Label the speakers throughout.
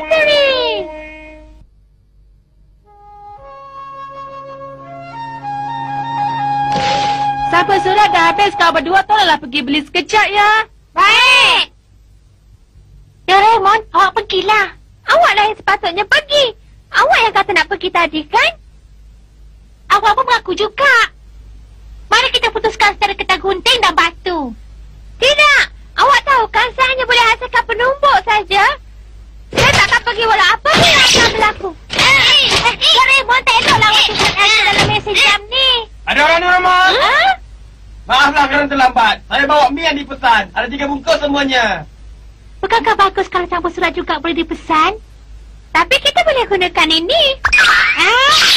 Speaker 1: catering.
Speaker 2: Sampai surat dah habis, kau berdua tolonglah pergi beli sekejap ya.
Speaker 1: Baik. Doraemon, awak pergilah. Awaklah yang sepatutnya pergi. Awak yang kata nak pergi tadi, kan? Awak pun mengaku juga. Mari kita putuskan secara getah gunting dan batu. Tidak. Awak tahu kan saya hanya boleh hasilkan penumbuk saja. Saya takkan pergi walau apa pun yang akan berlaku. Doraemon, tak eloklah awak tukarkan dalam mesej jam ni.
Speaker 3: Ada orang di rumah? Maaflah kerana terlambat. Saya bawa mi yang dipesan. Ada 3 bungkus semuanya.
Speaker 1: Bukankah bagus kalau campur surat juga boleh dipesan? Tapi kita boleh gunakan ini.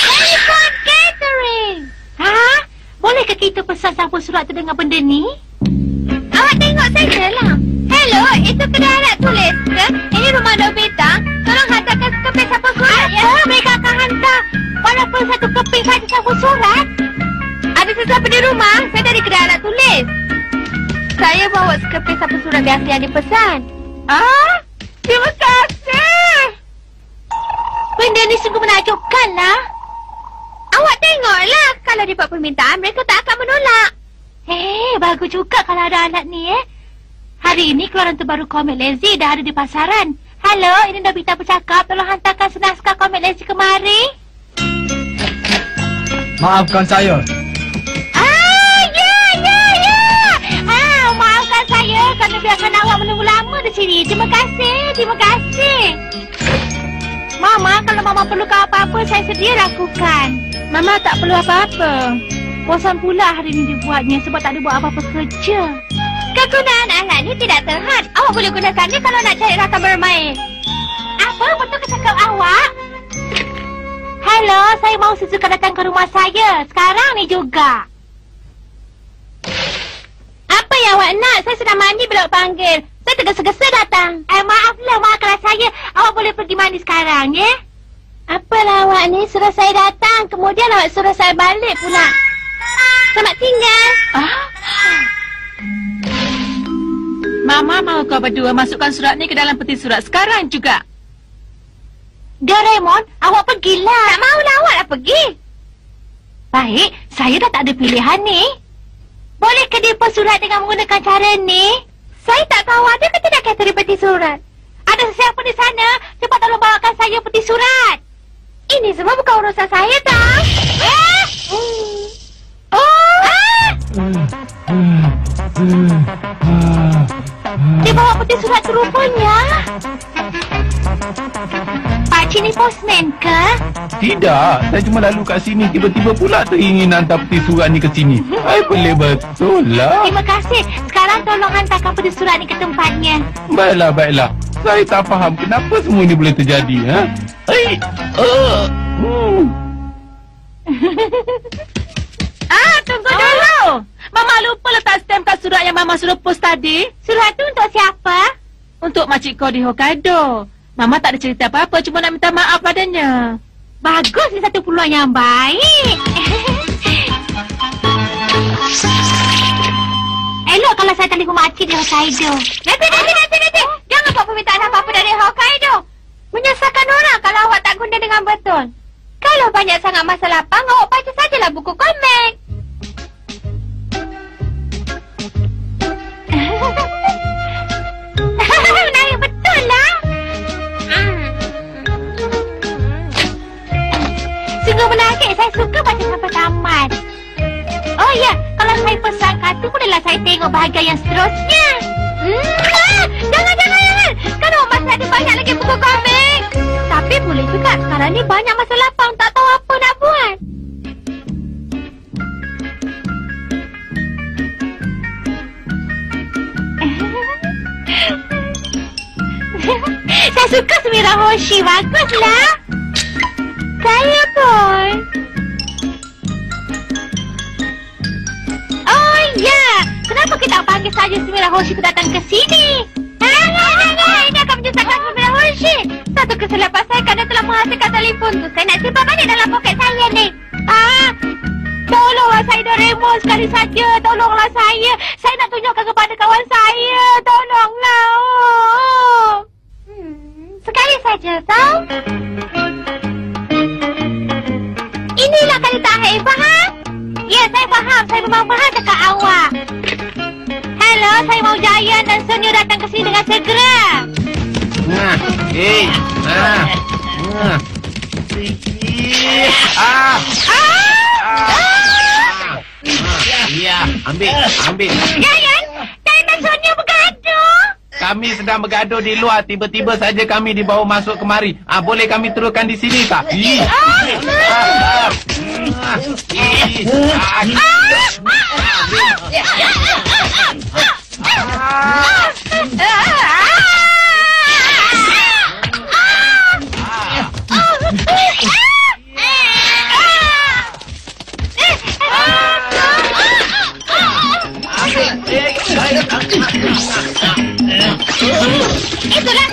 Speaker 1: Telephone catering. Bolehkah kita pesan campur surat tu dengan benda ni? Awak tengok sajalah. Hello, itu kedai alat tulis ke? Ini rumah Nobita. Tolong hantarkan sekeping campur surat ya. Mereka akan hantar walaupun satu keping saja campur surat. Ada sesiapa di rumah? Saya dari kedai alat tulis. Saya bawa sekeping campur surat biasa yang dipesan. Terima kasih. Benda ni sungguh menakjubkanlah. Awak tengoklah. Kalau dibuat permintaan, mereka tak akan menolak. Bagus juga kalau ada alat ni Hari ini keluaran terbaru komik Lazy dah ada di pasaran. Halo, ini Nobita bercakap. Tolong hantarkan senaskah komik Lazy kemari.
Speaker 3: Maafkan saya.
Speaker 1: Maafkan saya kerana biarkan awak menunggu lama di sini. Terima kasih. Mama, kalau Mama perlukan apa-apa, saya sedia lakukan.
Speaker 2: Mama tak perlu apa-apa. Bosan pula hari ini dibuatnya sebab tak ada buat apa-apa kerja.
Speaker 1: Kegunaan alat ni tidak terhad. Awak boleh gunakannya kalau nak cari rakan bermain. Apa? Betul kecakap awak? Halo, saya mau Suzuka datang ke rumah saya. Sekarang ni juga. Apa yang awak nak? Saya sudah mandi bila awak panggil. Saya tergesa-gesa datang. Maaflah saya. Awak boleh pergi mandi sekarang, ya? Apalah awak ni? Suruh saya datang. Kemudian awak suruh saya balik pula. Selamat tinggal.
Speaker 2: Mama mahu kau berdua masukkan surat ni ke dalam peti surat sekarang juga.
Speaker 1: Doraemon, awak pergilah. Tak mahulah, awaklah pergi. Baik, saya dah tak ada pilihan ni. Bolehkah dia surat dengan menggunakan cara ni? Saya tak tahu ada ke tidak catering peti surat. Ada sesiapa di sana? Cepat tolong bawakan saya peti surat. Ini semua bukan urusan saya, tak? Dia bawa peti surat tu rupanya. Pakcik ni postman ke?
Speaker 4: Tidak, saya cuma lalu kat sini. Tiba-tiba pula teringin hantar peti surat ni ke sini. Boleh betul lah.
Speaker 1: Terima kasih. Sekarang tolong hantarkan peti surat ni ke tempatnya.
Speaker 4: Baiklah. Saya tak faham kenapa semua ini boleh terjadi.
Speaker 2: Tunggu dulu. Mama lupa letak stamp kat surat yang Mama suruh post tadi.
Speaker 1: Surat tu untuk siapa?
Speaker 2: Untuk makcik kau di Hokkaido. Mama tak ada cerita apa-apa, cuma nak minta maaf padanya.
Speaker 1: Bagus, ni satu peluang yang baik. Elok kalau saya telefon makcik di Hokkaido. Nanti. Jangan buat permintaan apa-apa dari Hokkaido. Menyesatkan orang kalau awak tak guna dengan betul. Kalau banyak sangat masa lapang, awak baca sajalah buku komik. Menarik betul lah. Sungguh menarik. Saya suka baca sampai tamat. Oh ya, kalau saya pesan kartu, bolehlah saya tengok bahagian yang seterusnya. Jangan. Kan awak masih ada banyak lagi buku komik. Tapi boleh juga. Sekarang ni banyak masa lapang. Tak tahu apa nak buat. Saya suka Sumira Hoshi. Baguslah. Saya pun. Oh ya, kenapa kita panggil saja Sumira Hoshi tu datang ke sini? Ini akan menyesatkan Sumira Hoshi. Satu kesilapan saya kerana telah menghasilkan telefon tu. Saya nak simpan balik dalam poket saya ni. Tolonglah saya, Doraemon, sekali saja. Tolonglah saya. Saya nak tunjukkan kepada kawan saya. Tolonglah. Sekali saja. saja, tahu? Inilah kali terakhir, faham? Ya, saya faham. Saya memang faham cakap awak. Hello, saya mau Giant dan Sonia datang ke sini dengan segera.
Speaker 4: Ya, ambil.
Speaker 1: Giant, Giant dan Sonia bergaduh.
Speaker 4: Kami sedang bergaduh di luar. Tiba-tiba saja kami dibawa masuk kemari. Boleh kami teruskan di sini tak?
Speaker 1: Itulah